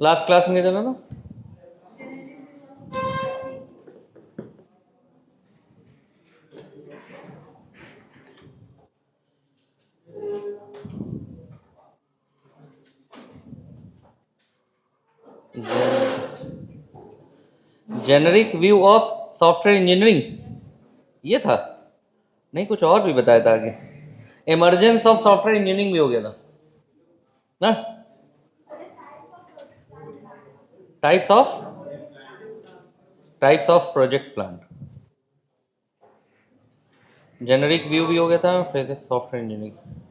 Last class में चला था। Generic view of software engineering, ये था। नहीं, कुछ और भी बताया था आगे। इमरजेंस ऑफ सॉफ्टवेयर इंजीनियरिंग भी हो गया था ना। Types of project plan, generic view भी हो गया था, फिर सॉफ्टवेयर इंजीनियरिंग।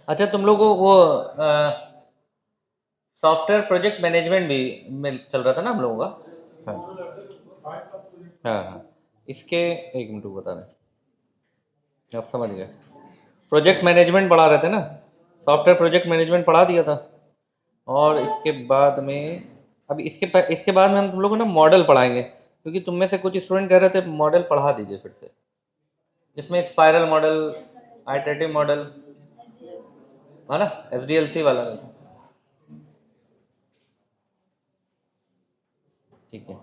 अच्छा, तुम लोग को वो सॉफ्टवेयर प्रोजेक्ट मैनेजमेंट भी में चल रहा था ना हम लोगों का। हाँ हाँ, इसके एक मिनट बता रहे, आप समझ गए। प्रोजेक्ट मैनेजमेंट पढ़ा रहे थे ना, सॉफ्टवेयर प्रोजेक्ट मैनेजमेंट पढ़ा दिया था। और इसके बाद में, अभी इसके बाद में हम तुम लोग को ना मॉडल पढ़ाएंगे, क्योंकि तुम में से कुछ स्टूडेंट कह रहे थे मॉडल पढ़ा दीजिए फिर से। इसमें स्पाइरल मॉडल, आइटरेटिव मॉडल, है ना, एसडीएलसी वाला। ठीक है।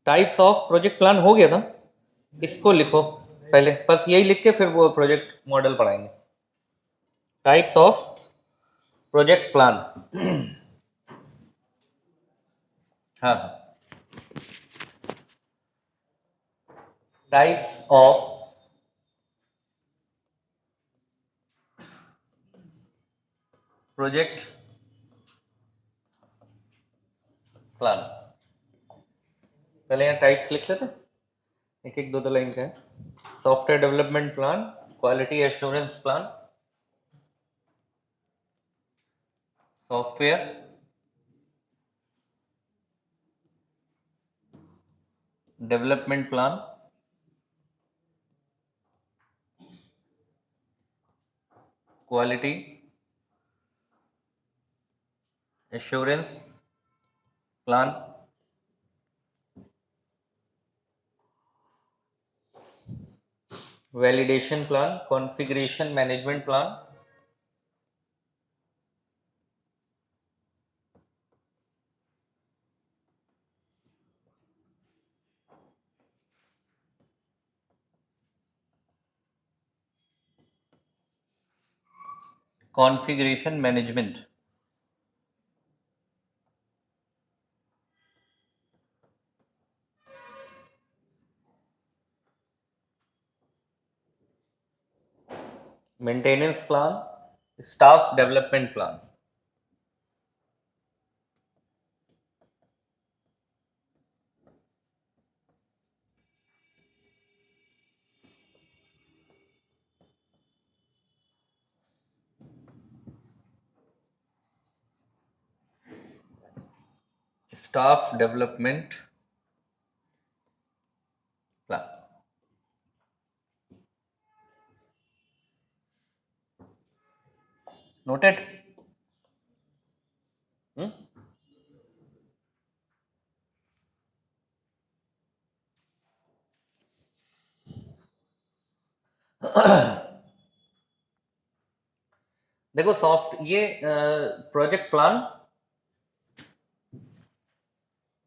टाइप्स ऑफ प्रोजेक्ट प्लान हो गया था, इसको लिखो पहले, बस यही लिख के फिर वो प्रोजेक्ट मॉडल पढ़ाएंगे। Types of project plan. हाँ, टाइप्स ऑफ प्रोजेक्ट प्लान। पहले यहाँ टाइप्स लिख लेते, एक एक दो दो लाइन का है। Software development plan, quality assurance plan, software development plan, quality assurance plan, validation plan, configuration management plan, configuration management, maintenance plan, staff development plan. Staff development plan. Noted. देखो सॉफ्ट ये प्रोजेक्ट प्लान,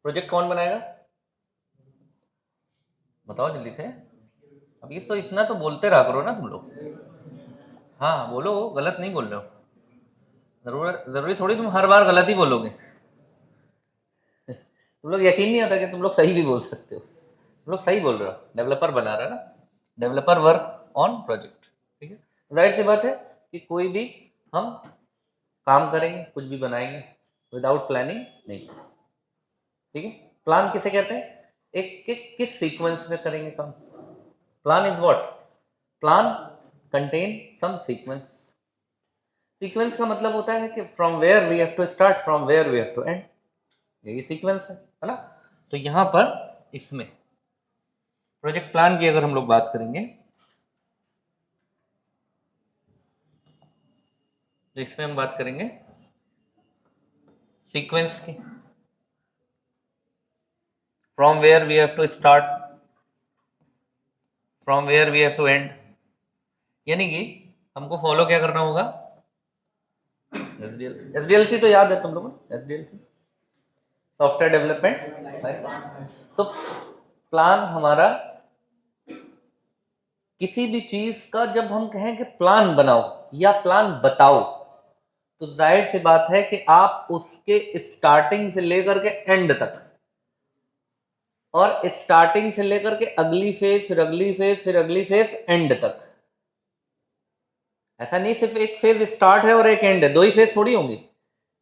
प्रोजेक्ट कौन बनाएगा, बताओ जल्दी से। अब ये तो इतना तो बोलते रहा करो ना तुम लोग। हाँ बोलो, गलत नहीं बोल रहे हो। जरूरी थोड़ी तुम हर बार गलत ही बोलोगे। तुम लोग यकीन नहीं होता कि तुम लोग सही भी बोल सकते हो। तुम लोग सही बोल रहे हो, डेवलपर बना रहा है ना, डेवलपर वर्क ऑन प्रोजेक्ट। ठीक है, जाहिर सी बात है कि कोई भी हम काम करेंगे, कुछ भी बनाएंगे, विदाउट प्लानिंग नहीं। ठीक है, प्लान किसे कहते हैं? एक किस सीक्वेंस में करेंगे काम। Plan is what? Plan contain some sequence. Sequence का मतलब होता है कि from where we have to start, from where we have to end. यही सीक्वेंस है ना। तो यहां पर इसमें प्रोजेक्ट प्लान की अगर हम लोग बात करेंगे तो इसमें हम बात करेंगे सीक्वेंस की। From where we have to start, from where we have to end. यानी कि हमको फॉलो क्या करना होगा? एसडीएलसी। एसडीएलसी तो याद है तुम लोगों को, एसडीएलसी सॉफ्टवेयर डेवलपमेंट। तो प्लान हमारा, किसी भी चीज का जब हम कहें कि प्लान बनाओ या प्लान बताओ, तो जाहिर सी बात है कि आप उसके स्टार्टिंग से लेकर के एंड तक, और स्टार्टिंग से लेकर के अगली फेज, फिर अगली फेज, फिर अगली फेज, एंड तक। ऐसा नहीं सिर्फ एक फेज स्टार्ट है और एक एंड है, दो ही फेज थोड़ी होंगी।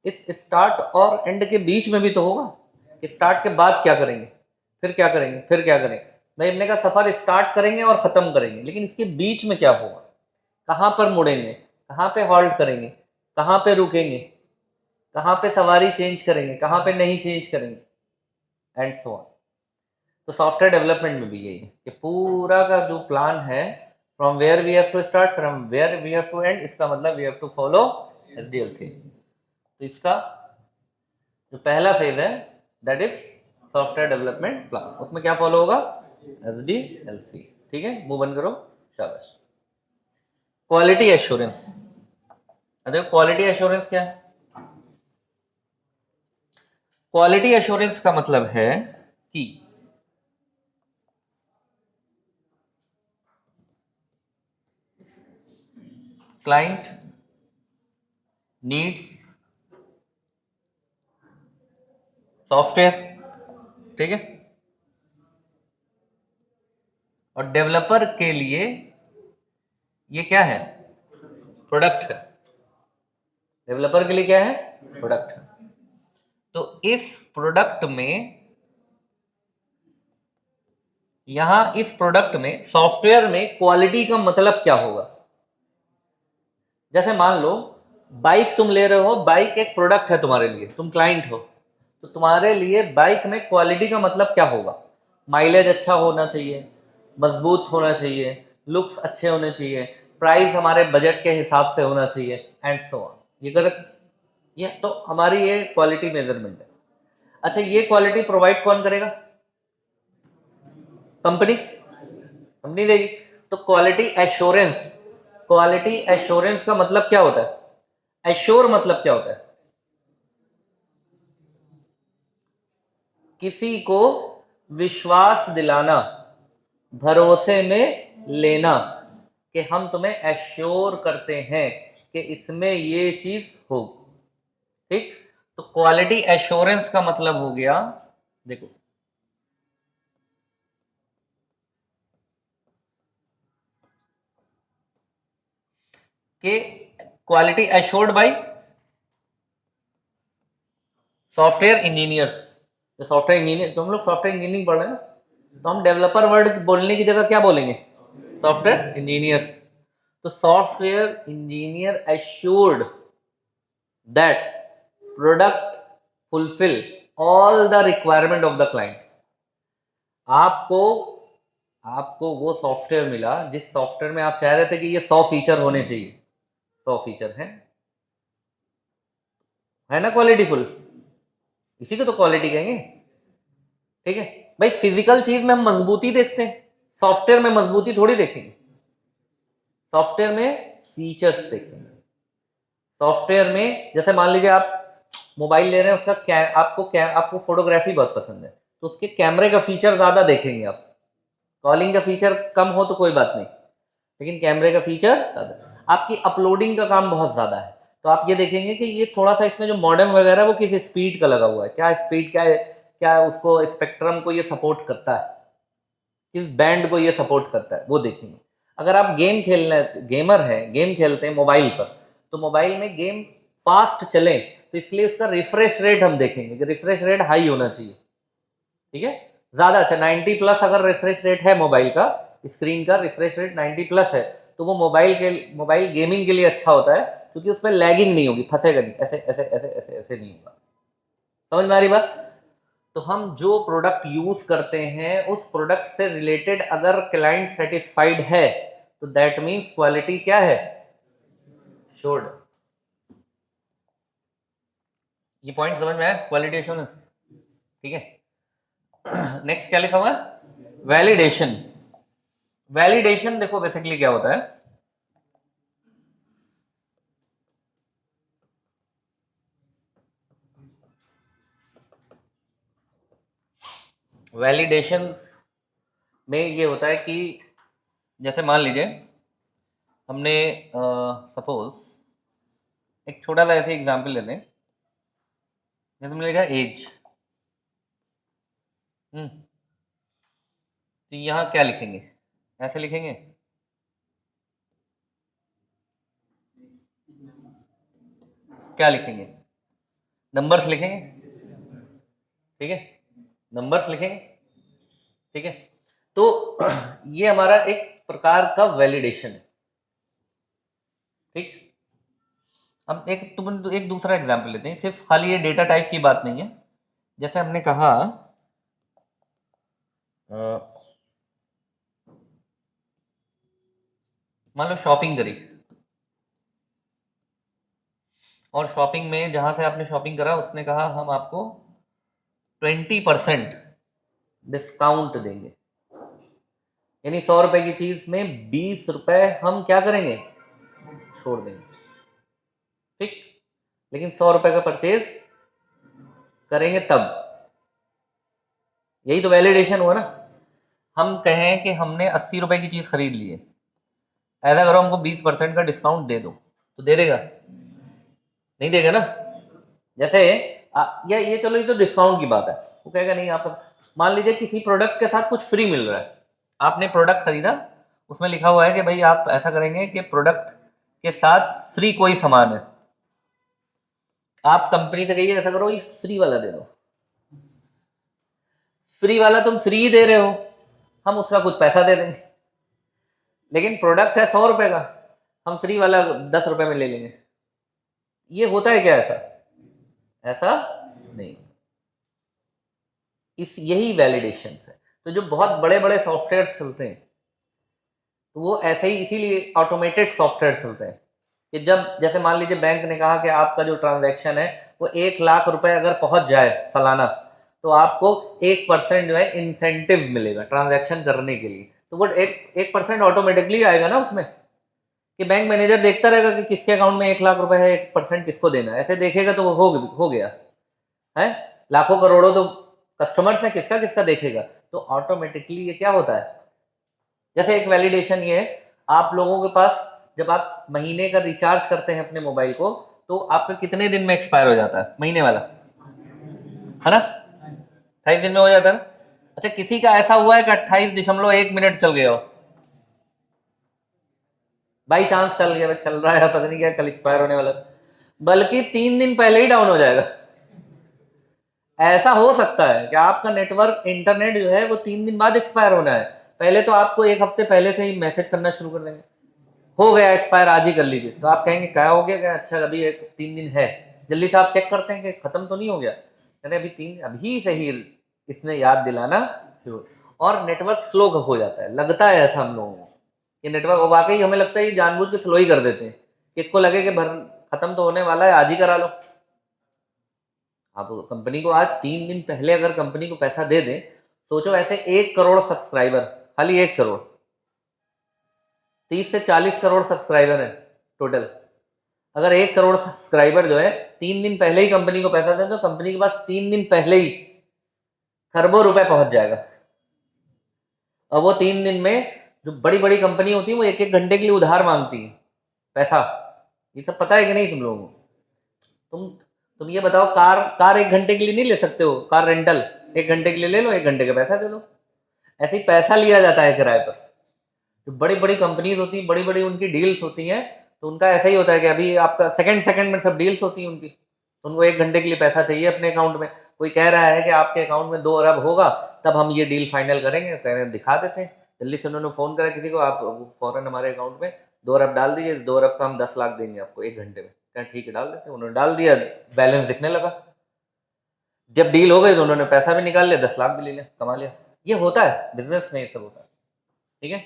इस स्टार्ट और एंड के बीच में भी तो होगा। स्टार्ट के बाद क्या करेंगे, फिर क्या करेंगे, फिर क्या करेंगे। भाई हमने कहा सफर स्टार्ट करेंगे और खत्म करेंगे, लेकिन इसके बीच में क्या होगा? कहाँ पर मुड़ेंगे, कहाँ पे हॉल्ट करेंगे, कहाँ पे रुकेंगे, कहाँ पे सवारी चेंज करेंगे, कहाँ पे नहीं चेंज करेंगे, एंड सो ऑन। तो सॉफ्टवेयर डेवलपमेंट में भी यही है कि पूरा का जो प्लान है, from where we have to start, from where we have to end, इसका मतलब we have to follow SDLC. तो इसका जो पहला फेज है that is software development plan, उसमें क्या फॉलो होगा? एसडीएलसी। ठीक है, मुंह बंद करो, शाबाश। Quality assurance. देखो क्वालिटी एश्योरेंस क्या है? क्वालिटी एश्योरेंस का मतलब है कि क्लाइंट नीड्स सॉफ्टवेयर, ठीक है, और डेवलपर के लिए ये क्या है? प्रोडक्ट है। डेवलपर के लिए क्या है? प्रोडक्ट है। तो इस प्रोडक्ट में, यहां इस प्रोडक्ट में, सॉफ्टवेयर में क्वालिटी का मतलब क्या होगा? जैसे मान लो बाइक तुम ले रहे हो, बाइक एक प्रोडक्ट है तुम्हारे लिए, तुम क्लाइंट हो, तो तुम्हारे लिए बाइक में क्वालिटी का मतलब क्या होगा? माइलेज अच्छा होना चाहिए, मजबूत होना चाहिए, लुक्स अच्छे होने चाहिए, प्राइस हमारे बजट के हिसाब से होना चाहिए, एंड सो ऑन। ये कर, ये तो हमारी ये क्वालिटी मेजरमेंट है। अच्छा, ये क्वालिटी प्रोवाइड कौन करेगा? कंपनी, कंपनी देगी। तो क्वालिटी एश्योरेंस, क्वालिटी एश्योरेंस का मतलब क्या होता है? एश्योर मतलब क्या होता है? किसी को विश्वास दिलाना, भरोसे में लेना, कि हम तुम्हें एश्योर करते हैं कि इसमें ये चीज हो। ठीक, तो क्वालिटी एश्योरेंस का मतलब हो गया, देखो, कि quality assured by software engineers. तो सॉफ्टवेयर इंजीनियर, तुम लोग सॉफ्टवेयर इंजीनियरिंग पढ़ रहे हैं ना, तो हम डेवलपर वर्ड बोलने की जगह क्या बोलेंगे? Software engineers. तो software engineer assured that product fulfil all the requirement of the client. आपको आपको वो सॉफ्टवेयर मिला जिस सॉफ्टवेयर में आप चाह रहे थे कि ये 100 फीचर होने चाहिए, 100 फीचर है ना क्वालिटीफुल, इसी को तो क्वालिटी कहेंगे। ठीक है भाई, फिजिकल चीज में हम मजबूती देखते हैं, सॉफ्टवेयर में मजबूती थोड़ी देखेंगे, सॉफ्टवेयर में फीचर्स देखेंगे। सॉफ्टवेयर में जैसे मान लीजिए आप मोबाइल ले रहे हैं, आपको फोटोग्राफी बहुत पसंद है, तो उसके कैमरे का फीचर ज्यादा देखेंगे आप। कॉलिंग का फीचर कम हो तो कोई बात नहीं, लेकिन कैमरे का फीचर ज़्यादा। आपकी अपलोडिंग का काम बहुत ज़्यादा है, तो आप ये देखेंगे कि ये थोड़ा सा इसमें जो मॉडेम वगैरह वो किस स्पीड का लगा हुआ है, क्या स्पीड, क्या उसको स्पेक्ट्रम को ये सपोर्ट करता है, किस बैंड को ये सपोर्ट करता है, वो देखेंगे। अगर आप गेमर है, गेम खेलते हैं मोबाइल पर, तो मोबाइल में गेम फास्ट चले, तो इसलिए उसका रिफ्रेश रेट हम देखेंगे कि रिफ्रेश रेट हाई होना चाहिए, ठीक है, ज़्यादा अच्छा 90 प्लस अगर रिफ्रेश रेट है मोबाइल का, स्क्रीन का रिफ्रेश रेट 90 प्लस है, तो वो मोबाइल गेमिंग के लिए अच्छा होता है, क्योंकि उसमें लैगिंग नहीं होगी, फंसेगा नहीं, ऐसे ऐसे ऐसे ऐसे ऐसे नहीं होगा। समझ में आ रही बात? तो हम जो प्रोडक्ट यूज करते हैं उस प्रोडक्ट से रिलेटेड अगर क्लाइंट सेटिस्फाइड है, तो दैट मीन्स क्वालिटी क्या है, श्योर्ड। ये पॉइंट समझ में आया, क्वालिटी एश्योरेंस, ठीक है। नेक्स्ट क्या लिखा हुआ है, वैलिडेशन। वैलिडेशन देखो बेसिकली क्या होता है, वैलिडेशन में ये होता है कि जैसे मान लीजिए हमने सपोज एक छोटा सा ऐसे एग्जांपल लेते हैं, जैसे हमने लिखा एज, तो यहाँ क्या लिखेंगे, ऐसे लिखेंगे, क्या लिखेंगे, नंबर्स लिखेंगे, ठीक है, नंबर्स लिखेंगे, ठीक है। तो ये हमारा एक प्रकार का वैलिडेशन है, ठीक। अब एक दूसरा एग्जांपल लेते हैं, सिर्फ खाली ये डेटा टाइप की बात नहीं है। जैसे हमने कहा मान लो शॉपिंग करी, और शॉपिंग में जहां से आपने शॉपिंग करा उसने कहा हम आपको 20% डिस्काउंट देंगे, यानी 100 रुपए की चीज में 20 रुपए हम क्या करेंगे, छोड़ देंगे, ठीक। लेकिन 100 रुपए का परचेज करेंगे तब, यही तो वैलिडेशन हुआ ना। हम कहें कि हमने 80 रुपए की चीज खरीद ली है, ऐसा करो हमको 20% का डिस्काउंट दे दो, तो दे देगा, नहीं देगा ना। जैसे या ये चलो ये तो डिस्काउंट की बात है, वो कहेगा नहीं आप, मान लीजिए किसी प्रोडक्ट के साथ कुछ फ्री मिल रहा है, आपने प्रोडक्ट खरीदा, उसमें लिखा हुआ है कि भाई आप ऐसा करेंगे कि प्रोडक्ट के साथ फ्री कोई सामान है, आप कंपनी से कहिए ऐसा करो ये फ्री वाला दे दो, फ्री वाला तुम फ्री दे रहे हो, हम उसका कुछ पैसा दे देंगे, लेकिन प्रोडक्ट है 100 रुपए का, हम फ्री वाला 10 रुपए में ले लेंगे। ये होता है क्या ऐसा, ऐसा नहीं, इस यही वैलिडेशन है। तो जो बहुत बड़े बड़े सॉफ्टवेयर चलते हैं, तो वो ऐसे ही इसीलिए ऑटोमेटेड सॉफ्टवेयर चलते हैं कि जब जैसे मान लीजिए बैंक ने कहा कि आपका जो ट्रांजैक्शन है वो 1 लाख रुपए अगर पहुंच जाए सालाना, तो आपको 1% जो है इंसेंटिव मिलेगा ट्रांजैक्शन करने के लिए, तो वो 1% ऑटोमेटिकली आएगा ना उसमें, कि बैंक मैनेजर देखता रहेगा कि किसके अकाउंट में 1 लाख रुपए है, 1% किसको देना है, ऐसे देखेगा तो वो हो गया है, लाखों करोड़ों तो कस्टमर्स है, किसका किसका देखेगा, तो ऑटोमेटिकली ये क्या होता है। जैसे एक वैलिडेशन ये है, आप लोगों के पास जब आप महीने का रिचार्ज करते हैं अपने मोबाइल को, तो आपका कितने दिन में एक्सपायर हो जाता है महीने वाला, है ना, 28 दिन में हो जाता है ना। अच्छा किसी का ऐसा हुआ है कि 28.1 मिनट चल गया हो, बाई चांस चल गया, चल रहा है पता नहीं क्या कल एक्सपायर होने वाला, बल्कि 3 दिन पहले ही डाउन हो जाएगा। ऐसा हो सकता है कि आपका नेटवर्क इंटरनेट जो है वो 3 दिन बाद एक्सपायर होना है, पहले तो आपको 1 हफ्ते पहले से ही मैसेज करना शुरू कर देंगे, हो गया एक्सपायर आज ही कर लीजिए, तो आप कहेंगे क्या हो गया, क्या अच्छा अभी 3 दिन है, जल्दी से आप चेक करते हैं कि खत्म तो नहीं हो गया, यानी अभी से ही इसने याद दिलाना शुरू, और नेटवर्क स्लो हो जाता है, लगता है ऐसा हम लोगों को, ये नेटवर्क वाकई हमें लगता है ये जानबूझ के स्लो ही कर देते हैं, किसको लगे कि भर खत्म तो होने वाला है आज ही करा लो। आप कंपनी को आज 3 दिन पहले अगर कंपनी को पैसा दे दें, सोचो ऐसे 1 करोड़ सब्सक्राइबर, खाली 1 करोड़, 30 से 40 करोड़ सब्सक्राइबर है टोटल, अगर 1 करोड़ सब्सक्राइबर जो है 3 दिन पहले ही कंपनी को पैसा दें, तो कंपनी के पास 3 दिन पहले ही खरबों रुपए पहुंच जाएगा। और वो 3 दिन में, जो बड़ी बड़ी कंपनी होती है वो 1-1 घंटे के लिए उधार मांगती है पैसा। ये सब पता है कि नहीं तुम लोगों को? तुम ये बताओ, कार 1 घंटे के लिए नहीं ले सकते हो? कार रेंटल 1 घंटे के लिए ले लो, 1 घंटे का पैसा दे दो। ऐसे ही पैसा लिया जाता है किराए पर। जो बड़ी बड़ी कंपनीज होती हैं, बड़ी बड़ी उनकी डील्स होती हैं, तो उनका ऐसा ही होता है कि अभी आपका सेकंड सेकंड में सब डील्स होती हैं उनकी। उनको 1 घंटे के लिए पैसा चाहिए अपने अकाउंट में। कोई कह रहा है कि आपके अकाउंट में 2 अरब होगा तब हम ये डील फाइनल करेंगे, कह रहे हैं दिखा देते हैं। जल्दी से उन्होंने फ़ोन करा किसी को, आप फ़ौरन हमारे अकाउंट में 2 अरब डाल दीजिए, इस 2 अरब का हम 10 लाख देंगे आपको 1 घंटे में। क्या ठीक है, डाल देते हैं। उन्होंने डाल दिया, बैलेंस दिखने लगा। जब डील हो गई तो उन्होंने पैसा भी निकाल लिया, 10 लाख भी ले लिया, कमा लिया। ये होता है बिजनेस में, ये सब होता है। ठीक है,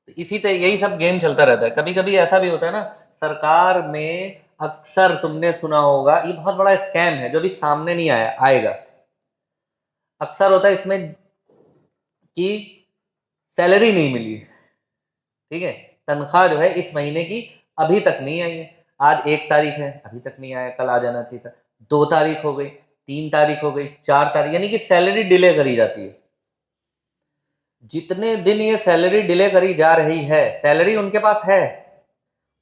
तो इसी तरह यही सब गेम चलता रहता है। कभी कभी ऐसा भी होता है ना, सरकार में अक्सर तुमने सुना होगा, ये बहुत बड़ा स्कैम है जो अभी सामने नहीं आएगा। अक्सर होता है इसमें कि सैलरी नहीं मिली, ठीक है, तनख्वाह जो है इस महीने की अभी तक नहीं आई है। आज 1 तारीख है, अभी तक नहीं आया, कल आ जाना चाहिए था। 2 तारीख हो गई, 3 तारीख हो गई, 4 तारीख, यानी कि सैलरी डिले करी जाती है। जितने दिन ये सैलरी डिले करी जा रही है, सैलरी उनके पास है,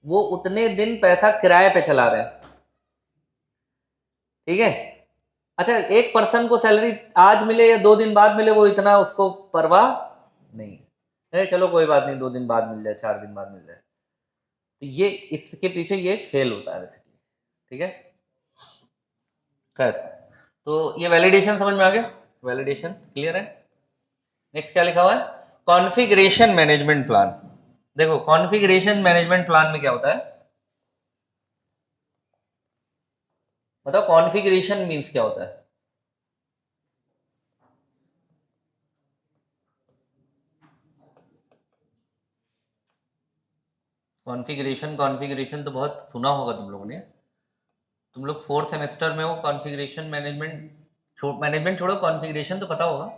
वो उतने दिन पैसा किराए पे चला रहे हैं। ठीक है, अच्छा, एक पर्सन को सैलरी आज मिले या 2 दिन बाद मिले, वो इतना उसको परवाह नहीं है। चलो कोई बात नहीं, 2 दिन बाद मिल जाए, 4 दिन बाद मिल जाए। तो ये इसके पीछे ये खेल होता है बेसिकली। ठीक है, खैर, तो ये वैलिडेशन समझ में आ गया? वैलिडेशन क्लियर है? नेक्स्ट क्या लिखा हुआ है? Configuration management plan. देखो, कॉन्फ़िगरेशन मैनेजमेंट प्लान में क्या होता है, बताओ। कॉन्फ़िगरेशन मींस क्या होता है? कॉन्फ़िगरेशन तो बहुत सुना होगा तुम लोगों ने। तुम लोग 4th सेमेस्टर में हो, कॉन्फ़िगरेशन मैनेजमेंट छोड़ो, कॉन्फ़िगरेशन तो पता होगा।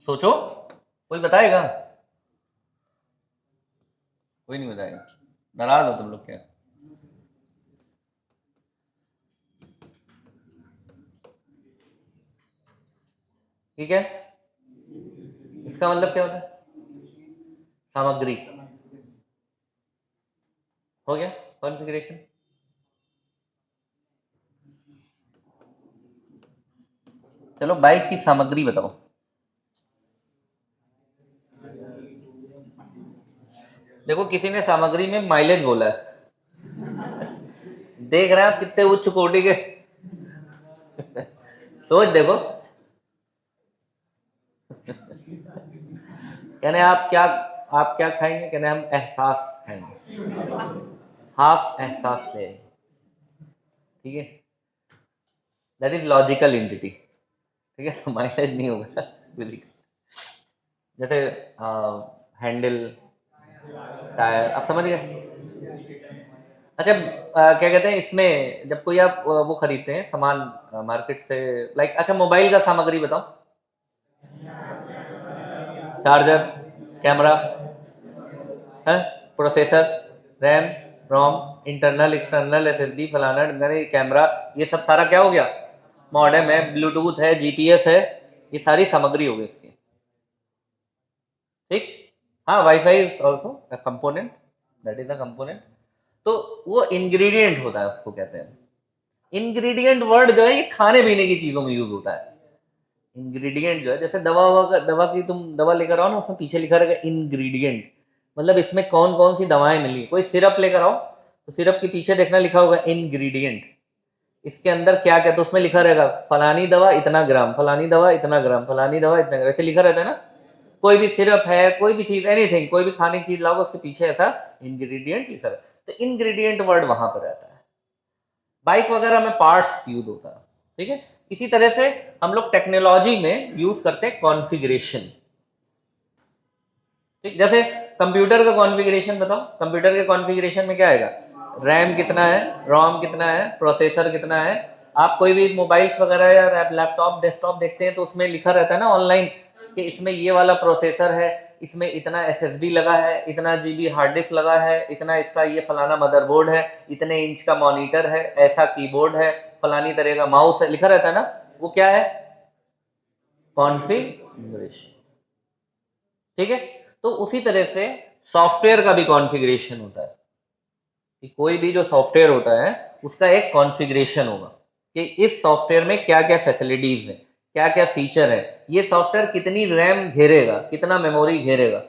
सोचो, कोई बताएगा? कोई नहीं बताएगा, नाराज हो तुम लोग क्या? ठीक है, इसका मतलब क्या होता है? सामग्री। हो गया कॉन्फ़िगरेशन। चलो, बाइक की सामग्री बताओ। देखो, किसी ने सामग्री में माइलेज बोला है। देख रहे हैं आप कितने उच्च कोटि के सोच देखो। कहने आप क्या खाएंगे? कहने हम एहसास खाएंगे, हाफ एहसास ले। ठीक है, दैट इज लॉजिकल एंटिटी। ठीक है, तो माइलेज नहीं होगा जैसे हैंडल, टायर, आप समझ गए? अच्छा, क्या कहते हैं इसमें, जब कोई आप वो खरीदते हैं सामान मार्केट से, लाइक, अच्छा, मोबाइल का सामग्री बताओ। चार्जर, कैमरा है, प्रोसेसर, रैम, रोम, इंटरनल एक्सटर्नल, एसएसडी, फलाना ढिमकाना, कैमरा, ये सब सारा क्या हो गया? मॉडेम है, ब्लूटूथ है, जीपीएस है, ये सारी सामग्री हो गई इसकी। ठीक, हाँ, wifi is also a component, that is a component. तो वो इंग्रेडिएंट होता है, उसको कहते हैं। इंग्रेडिएंट वर्ड जो है ये खाने पीने की चीजों में यूज होता है। इंग्रेडिएंट जो है, जैसे दवा की तुम दवा लेकर आओ ना, उसमें पीछे लिखा रहेगा इंग्रेडिएंट, मतलब इसमें कौन कौन सी दवाएं मिली। कोई सिरप लेकर आओ तो सिरप के पीछे देखना लिखा होगा इंग्रेडिएंट, इसके अंदर क्या क्या, तो उसमें लिखा रहेगा फलानी दवा इतना ग्राम, फलानी दवा इतना ग्राम, फलानी दवा इतना ग्राम, ऐसे लिखा रहता है ना। कोई भी सिरप है, कोई भी चीज, एनीथिंग, कोई भी खाने की चीज लाओगे उसके पीछे ऐसा इंग्रेडिएंट लिखा रहता है। तो इंग्रेडिएंट वर्ड वहां पर रहता है। बाइक वगैरह में पार्ट्स यूज होता है। ठीक है, इसी तरह से हम लोग टेक्नोलॉजी में यूज करते हैं कॉन्फ़िगरेशन। ठीक, जैसे कंप्यूटर का कॉन्फ़िगरेशन बताओ। कंप्यूटर के कॉन्फ़िगरेशन में क्या आएगा? रैम कितना है, रोम कितना है, प्रोसेसर कितना है। आप कोई भी मोबाइल्स वगैरह या लैपटॉप, डेस्कटॉप देखते हैं तो उसमें लिखा रहता है ना ऑनलाइन कि इसमें ये वाला प्रोसेसर है, इसमें इतना एसएसडी लगा है, इतना जीबी हार्ड डिस्क लगा है, इतना इसका ये फलाना मदरबोर्ड है, इतने इंच का मॉनिटर है, ऐसा कीबोर्ड है, फलानी तरह का माउस है, लिखा रहता है ना। वो क्या है? कॉन्फ़िगरेशन। ठीक है, तो उसी तरह से सॉफ्टवेयर का भी कॉन्फ़िगरेशन होता है कि कोई भी जो सॉफ्टवेयर होता है उसका एक कॉन्फ़िगरेशन होगा कि इस सॉफ्टवेयर में क्या क्या फैसिलिटीज़ हैं, क्या क्या फीचर है, ये सॉफ्टवेयर कितनी रैम घेरेगा, कितना मेमोरी घेरेगा।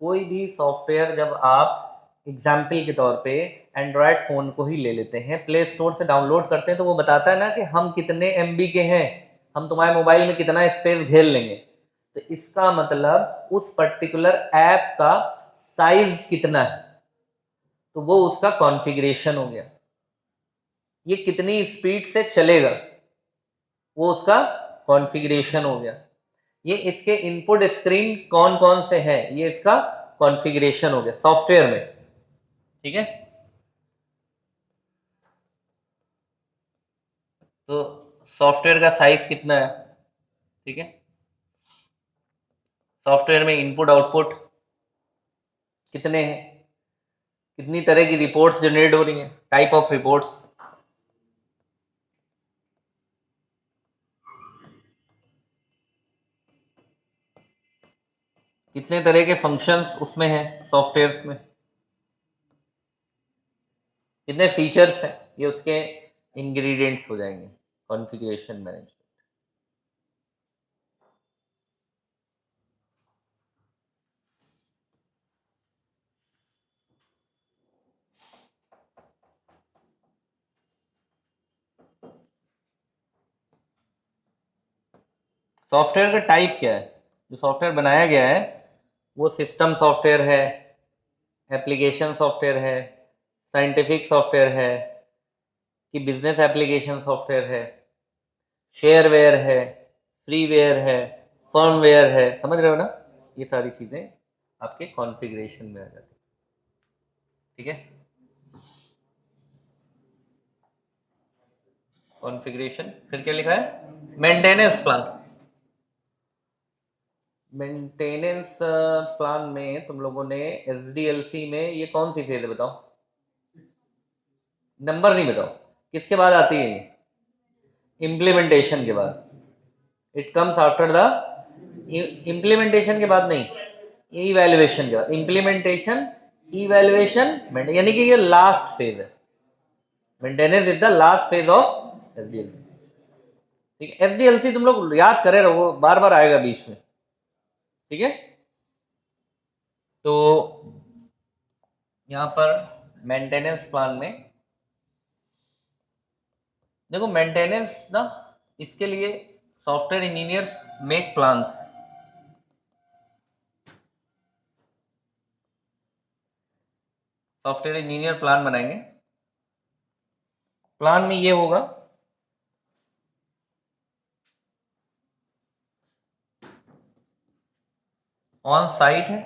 कोई भी सॉफ्टवेयर जब आप एग्जाम्पल के तौर पे एंड्रॉयड फ़ोन को ही ले लेते हैं, प्ले स्टोर से डाउनलोड करते हैं तो वो बताता है ना कि हम कितने एमबी के हैं, हम तुम्हारे मोबाइल में कितना स्पेस घेर लेंगे। तो इसका मतलब उस पर्टिकुलर ऐप का साइज कितना है, तो वो उसका कॉन्फ़िगरेशन हो गया। ये कितनी स्पीड से चलेगा, वो उसका कॉन्फ़िगरेशन हो गया। ये इसके इनपुट स्क्रीन कौन कौन से हैं, ये इसका कॉन्फ़िगरेशन हो गया सॉफ्टवेयर में। ठीक है, तो सॉफ्टवेयर का साइज कितना है? ठीक है, सॉफ्टवेयर में इनपुट आउटपुट कितने हैं, कितनी तरह की रिपोर्ट्स जनरेट हो रही हैं, टाइप ऑफ रिपोर्ट्स, कितने तरह के फंक्शंस उसमें हैं सॉफ्टवेयर्स में, कितने फीचर्स हैं, ये उसके इंग्रेडिएंट्स हो जाएंगे कॉन्फ़िगरेशन मैनेजमेंट। सॉफ्टवेयर का टाइप क्या है? जो सॉफ्टवेयर बनाया गया है वो सिस्टम सॉफ्टवेयर है, एप्लीकेशन सॉफ्टवेयर है, साइंटिफिक सॉफ्टवेयर है, कि बिजनेस एप्लीकेशन सॉफ्टवेयर है, शेयरवेयर है, फ्रीवेयर है, फर्मवेयर है, समझ रहे हो ना? ये सारी चीज़ें आपके कॉन्फ़िगरेशन में आ जाती है। ठीक है, कॉन्फ़िगरेशन। फिर क्या लिखा है? Maintenance plan. मेंटेनेंस प्लान में तुम लोगों ने एसडीएलसी में ये कौन सी फेज है बताओ? नंबर नहीं बताओ, किसके बाद आती है ये? इम्प्लीमेंटेशन के बाद। It comes after the implementation के बाद नहीं, इवैल्यूएशन के बाद। इम्प्लीमेंटेशन, इवैल्यूएशन, यानी कि ये लास्ट फेज है। Maintenance is the last phase of SDLC. ठीक है, एसडीएलसी तुम लोग याद करे रहो, बार बार आएगा बीच में। ठीक है, तो यहां पर मेंटेनेंस प्लान में देखो, मेंटेनेंस ना, इसके लिए software engineers make plans. Software engineer plan बनाएंगे, प्लान में ये होगा ऑन साइट है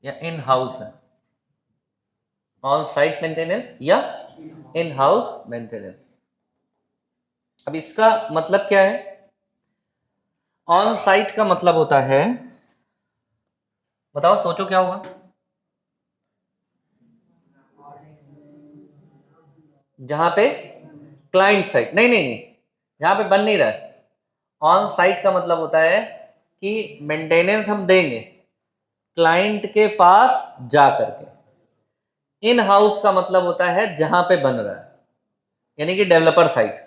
या इन हाउस है, ऑन साइट मेंटेनेंस या इन हाउस मेंटेनेंस। अब इसका मतलब क्या है? ऑन साइट का मतलब होता है, बताओ सोचो क्या होगा? जहां पे क्लाइंट साइट, नहीं नहीं नहीं, जहां पे बन नहीं रहा है। ऑन साइट का मतलब होता है कि मेंटेनेंस हम देंगे क्लाइंट के पास जा करके। इन हाउस का मतलब होता है जहां पे बन रहा है, यानी कि डेवलपर साइट।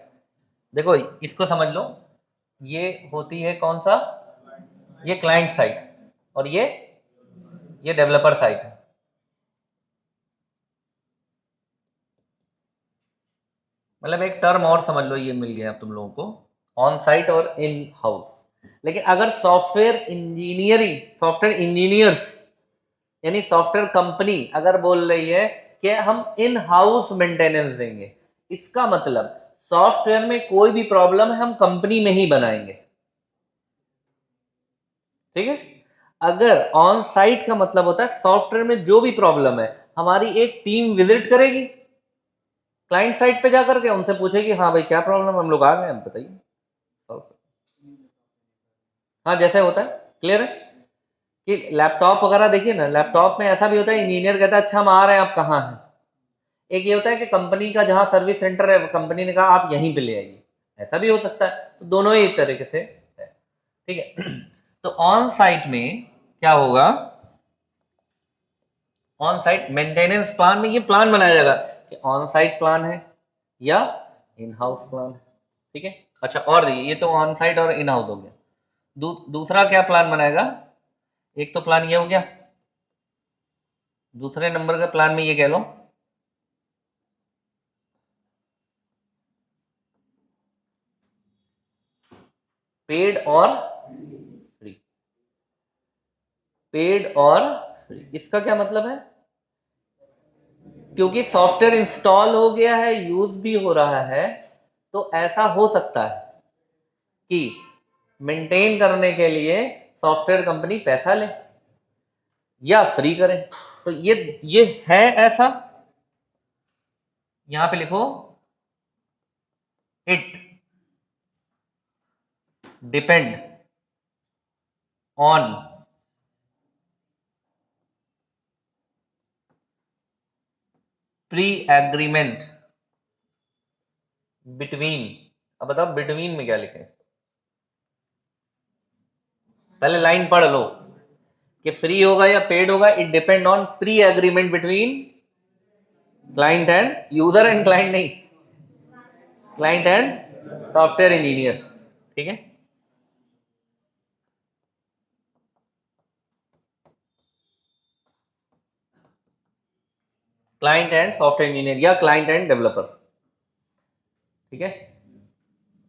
देखो इसको समझ लो, ये होती है कौन सा? ये क्लाइंट साइट, और ये डेवलपर साइट है। मतलब एक टर्म और समझ लो, ये मिल गया अब तुम लोगों को, ऑन साइट और इन हाउस। लेकिन अगर सॉफ्टवेयर इंजीनियरिंग, सॉफ्टवेयर इंजीनियर्स यानी सॉफ्टवेयर कंपनी अगर बोल रही है कि हम इन हाउस मेंटेनेंस देंगे, इसका मतलब सॉफ्टवेयर में कोई भी प्रॉब्लम है हम कंपनी में ही बनाएंगे। ठीक है, अगर ऑन साइट का मतलब होता है सॉफ्टवेयर में जो भी प्रॉब्लम है हमारी एक टीम विजिट करेगी क्लाइंट साइट पे जाकर के, उनसे पूछेगी हाँ भाई क्या प्रॉब्लम है, हम लोग आ गए, हम बताइए। हाँ, जैसे होता है, क्लियर है कि लैपटॉप वगैरह देखिए ना, लैपटॉप में ऐसा भी होता है इंजीनियर कहता है अच्छा हम आ रहे हैं, आप कहाँ हैं। एक ये होता है कि कंपनी का जहाँ सर्विस सेंटर है कंपनी ने कहा आप यहीं पे ले आइए, ऐसा भी हो सकता है, तो दोनों ही तरीके से है, ठीक है। तो ऑन साइट में क्या होगा, ऑन साइट मेंटेनेंस प्लान में ये प्लान बनाया जाएगा कि ऑन साइट प्लान है या इन हाउस प्लान है, ठीक है। अच्छा, और ये तो ऑन साइट और इन हाउस हो गया। दूसरा क्या प्लान बनाएगा, एक तो प्लान ये हो गया, दूसरे नंबर का प्लान में ये कह लो पेड और फ्री। पेड और फ्री, इसका क्या मतलब है, क्योंकि सॉफ्टवेयर इंस्टॉल हो गया है, यूज भी हो रहा है, तो ऐसा हो सकता है कि मेंटेन करने के लिए सॉफ्टवेयर कंपनी पैसा ले या फ्री करे। तो ये है ऐसा, यहां पे लिखो it depend on pre agreement between. अब बताओ बिटवीन में क्या लिखे, पहले लाइन पढ़ लो कि फ्री होगा या पेड होगा, it depend on pre agreement between client and user, and client नहीं, क्लाइंट एंड सॉफ्टवेयर इंजीनियर, ठीक है। क्लाइंट एंड सॉफ्टवेयर इंजीनियर या क्लाइंट एंड डेवलपर, ठीक है।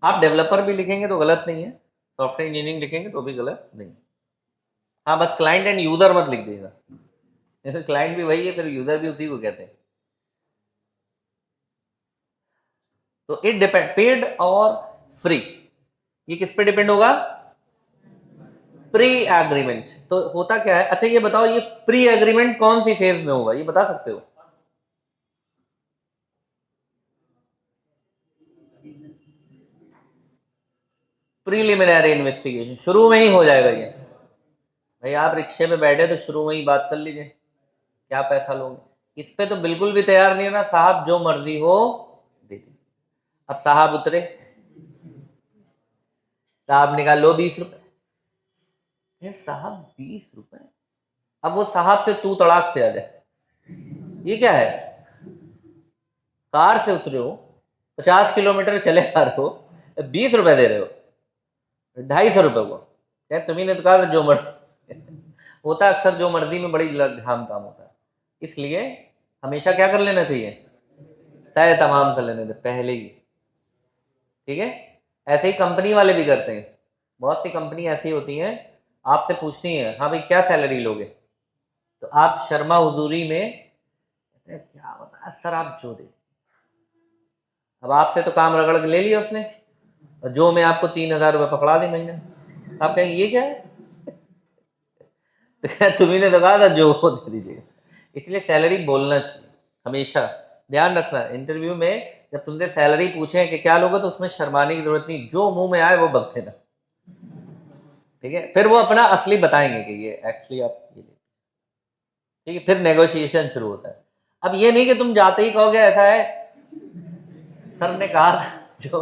आप डेवलपर भी लिखेंगे तो गलत नहीं है, सॉफ्टवेयर इंजीनियरिंग लिखेंगे तो भी गलत नहीं। हाँ, बस क्लाइंट एंड यूजर मत लिख देगा, जैसे क्लाइंट भी वही है फिर यूजर भी उसी को कहते हैं। तो इट डिपेंड, पेड और फ्री, ये किस पे डिपेंड होगा, प्री एग्रीमेंट। तो होता क्या है, अच्छा ये बताओ ये प्री एग्रीमेंट कौन सी फेज में होगा, ये बता सकते हो। प्रीलिमिनरी इन्वेस्टिगेशन शुरू में ही हो जाएगा ये। भाई आप रिक्शे में बैठे तो शुरू में ही बात कर लीजिए क्या पैसा लोगे, इस पे तो बिल्कुल भी तैयार नहीं होना, साहब जो मर्जी हो दे दीजिए। अब साहब उतरे, साहब ने कहा लो 20 रुपए, साहब 20 रुपए, अब वो साहब से तू तड़ाक पे आ जाए, ये क्या है, कार से उतरे हो 50 किलोमीटर चले आ रहे हो, 20 रुपए दे रहे हो, 250 रुपए को, क्या तुम्ही ने तो कहा था जो मर्जी होता है, अक्सर जो मर्जी में बड़ी घाम काम होता है, इसलिए हमेशा क्या कर लेना चाहिए, तय तमाम कर लेने दे पहले ही, ठीक है। ऐसे ही कंपनी वाले भी करते हैं, बहुत सी कंपनी ऐसी होती हैं, आपसे पूछती हैं हाँ भाई क्या सैलरी लोगे, तो आप शर्मा हुजूरी में क्या बता सर आप जो दे, अब आपसे तो काम रगड़ के ले लिया उसने, और जो मैं आपको 3,000 रुपये पकड़ा दी महीने, आप कहेंगे ये क्या है तो क्या तुम्ही ने तो कहा था जो वो दे दीजिएगा। इसलिए सैलरी बोलना चाहिए हमेशा, ध्यान रखना इंटरव्यू में जब तुमसे सैलरी पूछे कि क्या लोगे तो उसमें शर्माने की जरूरत नहीं, जो मुंह में आए वो बक देना, ठीक है। फिर वो अपना असली बताएंगे कि ये एक्चुअली आप ये, ठीक है, फिर नेगोशिएशन शुरू होता है। अब ये नहीं कि तुम जाते ही कहोगे ऐसा है सर ने कहा था जो,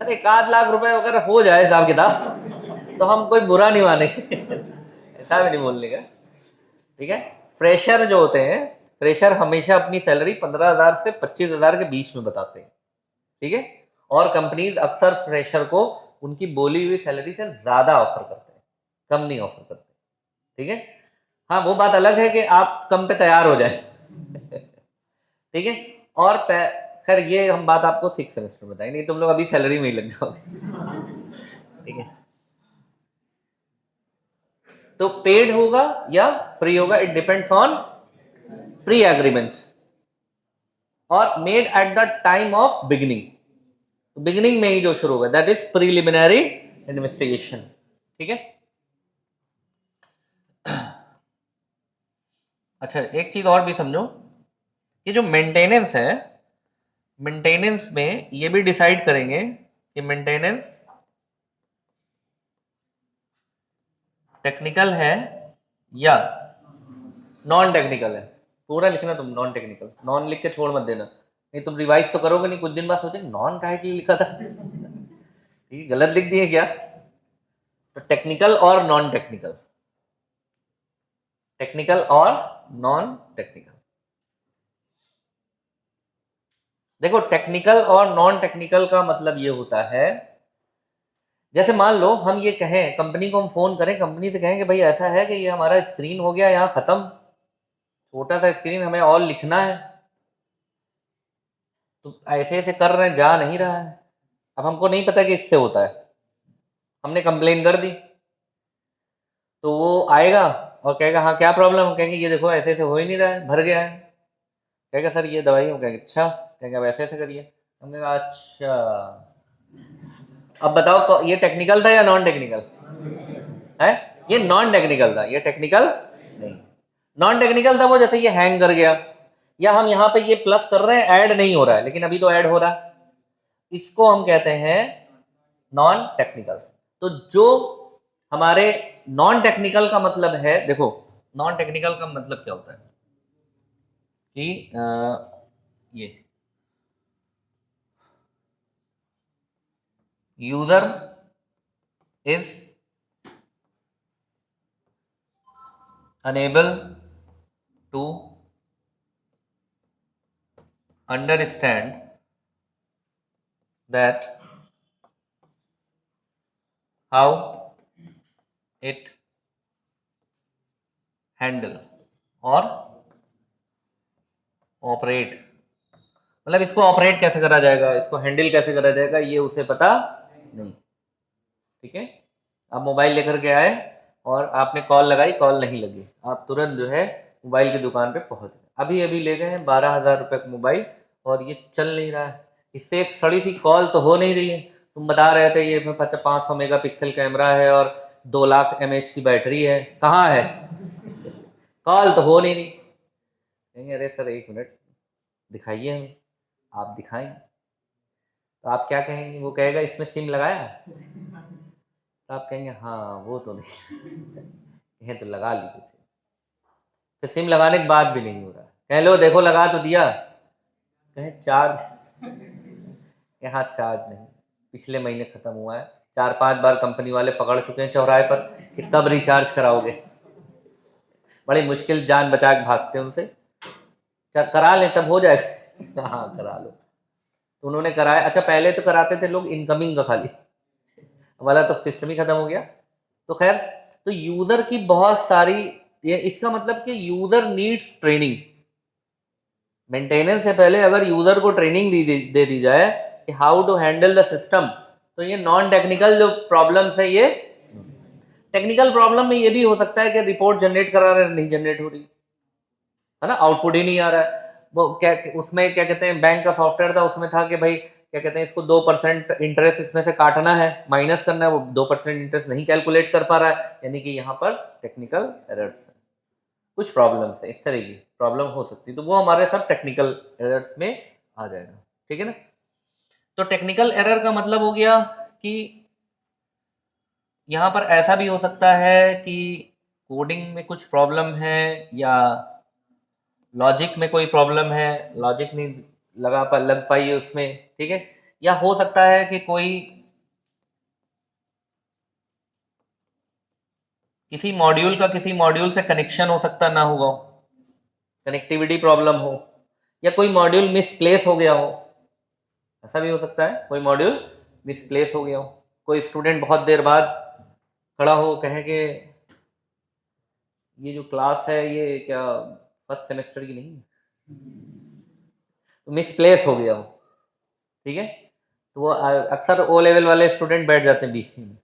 अरे 1,00,000 रुपए अगर हो जाए हिसाब किताब तो हम कोई बुरा नहीं मानेंगे ऐसा भी नहीं बोलने का, ठीक है। फ्रेशर जो होते हैं, फ्रेशर हमेशा अपनी सैलरी 15,000 से 25,000 के बीच में बताते हैं, ठीक है। और कंपनीज अक्सर फ्रेशर को उनकी बोली हुई सैलरी से ज्यादा ऑफर करते हैं, कम नहीं ऑफर करते, ठीक है। हाँ वो बात अलग है कि आप कम पे तैयार हो जाए ठीक है। और खैर ये हम बात आपको 6 सेमेस्टर में बताएंगे, नहीं तुम लोग अभी सैलरी में ही लग जाओगे ठीक है। तो पेड होगा या फ्री होगा, it depends on pre agreement और made at the time of beginning, beginning में ही जो शुरू होगा दैट इज प्रीलिमिनरी इन्वेस्टिगेशन, ठीक है। अच्छा एक चीज और भी समझो, कि जो मेंटेनेंस है, मेंटेनेंस में ये भी डिसाइड करेंगे कि मेंटेनेंस टेक्निकल है या नॉन टेक्निकल है, पूरा लिखना तुम नॉन टेक्निकल, नॉन लिख के छोड़ मत देना, नहीं तुम रिवाइज तो करोगे नहीं, कुछ दिन बाद सोचेंगे नॉन काहे के लिए लिखा था, ठीक गलत लिख दिए क्या। तो टेक्निकल और नॉन टेक्निकल, टेक्निकल और नॉन टेक्निकल। देखो टेक्निकल और नॉन टेक्निकल का मतलब ये होता है, जैसे मान लो हम ये कहें, कंपनी को हम फोन करें, कंपनी से कहें कि भाई ऐसा है कि ये हमारा स्क्रीन हो गया यहाँ खत्म, छोटा सा स्क्रीन, हमें और लिखना है, तो ऐसे ऐसे कर रहे हैं, जा नहीं रहा है। अब हमको नहीं पता कि इससे होता है, हमने कंप्लेन कर दी, तो वो आएगा और कहेगा हाँ क्या प्रॉब्लम, हम कहेंगे ये देखो ऐसे ऐसे हो ही नहीं रहा है, भर गया है। कहेगा सर ये दवाई, हम कहेंगे अच्छा, कहेंगे अब ऐसे ऐसे करिए, हम कहेंगे अच्छा। अब बताओ तो ये टेक्निकल था या नॉन टेक्निकल है? ये नॉन टेक्निकल था, ये टेक्निकल नहीं। नॉन टेक्निकल था वो जैसे ये हैंग कर गया, या हम यहाँ पे ये प्लस कर रहे हैं, ऐड नहीं हो रहा है, लेकिन अभी तो ऐड हो रहा है, इसको हम कहते हैं नॉन टेक्निकल। तो जो हमारे नॉन टेक्निकल का मतलब है, देखो नॉन टेक्निकल का मतलब क्या होता है कि ये user is enable to understand that how it handle और ऑपरेट, मतलब इसको ऑपरेट कैसे करा जाएगा, इसको हैंडल कैसे करा जाएगा, ये उसे पता नहीं। ठीक है, आप मोबाइल लेकर के आए और आपने कॉल लगाई, कॉल नहीं लगी, आप तुरंत जो है मोबाइल की दुकान पे पहुंच गए, अभी अभी ले गए हैं 12,000 रुपये का मोबाइल और ये चल नहीं रहा है, इससे एक सड़ी सी कॉल तो हो नहीं रही है। तुम बता रहे थे ये 500 मेगापिक्सल कैमरा है और 2 लाख mAh की बैटरी है, कहाँ है, कॉल तो हो नहीं रही। कहेंगे अरे सर 1 मिनट दिखाइए हमें, आप दिखाएं, तो आप क्या कहेंगे, वो कहेगा इसमें सिम लगाया, तो आप कहेंगे हाँ वो तो नहीं कहें तो लगा लीजिए सिम, तो सिम लगाने के बाद भी नहीं हो रहा, कह लो देखो लगा तो दिया, कहें चार्ज, हाँ चार्ज नहीं, पिछले महीने खत्म हुआ है, 4-5 बार कंपनी वाले पकड़ चुके हैं चौराहे पर कि कब रिचार्ज कराओगे, बड़ी मुश्किल जान बचा के भागते हैं उनसे, करा लें तब हो जाएगा हाँ करा लो, तो उन्होंने कराया। अच्छा पहले तो कराते थे लोग इनकमिंग का खाली, वाला तो सिस्टम ही खत्म हो गया। तो खैर, तो यूजर की बहुत सारी, ये इसका मतलब कि यूजर नीड्स ट्रेनिंग, मेंटेनेंस से पहले अगर यूजर को ट्रेनिंग दे दी जाए कि how to handle the system, तो ये नॉन टेक्निकल जो प्रॉब्लम्स है ये। टेक्निकल प्रॉब्लम में ये भी हो सकता है कि रिपोर्ट जनरेट करा रहे नहीं जनरेट हो रही है ना, आउटपुट ही नहीं आ रहा है, वो क्या उसमें क्या कहते हैं, बैंक का सॉफ्टवेयर था उसमें था कि भाई क्या कहते हैं इसको 2% इंटरेस्ट इसमें से काटना है, माइनस करना है, वो 2% इंटरेस्ट नहीं कैलकुलेट कर पा रहा है, यानी कि यहाँ पर टेक्निकल एरर्स है, कुछ प्रॉब्लम्स है, इस तरह की प्रॉब्लम हो सकती है, तो वो हमारे सब टेक्निकल एरर्स में आ जाएगा। ठीक है ना, तो टेक्निकल एरर का मतलब हो गया कि यहाँ पर ऐसा भी हो सकता है कि कोडिंग में कुछ प्रॉब्लम है, या लॉजिक में कोई प्रॉब्लम है, लॉजिक नहीं लग पाई है उसमें, ठीक है, या हो सकता है कि कोई किसी मॉड्यूल का किसी मॉड्यूल से कनेक्शन हो सकता ना हुआ हो, कनेक्टिविटी प्रॉब्लम हो, या कोई मॉड्यूल मिसप्लेस हो गया हो, ऐसा भी हो सकता है, कोई मॉड्यूल मिसप्लेस हो गया हो, कोई स्टूडेंट बहुत देर बाद खड़ा हो कहे कि ये जो क्लास है ये क्या फर्स्ट सेमेस्टर की नहीं है, तो मिसप्लेस हो गया हो, ठीक है, तो वो अक्सर ओ लेवल वाले स्टूडेंट बैठ जाते हैं बीच में,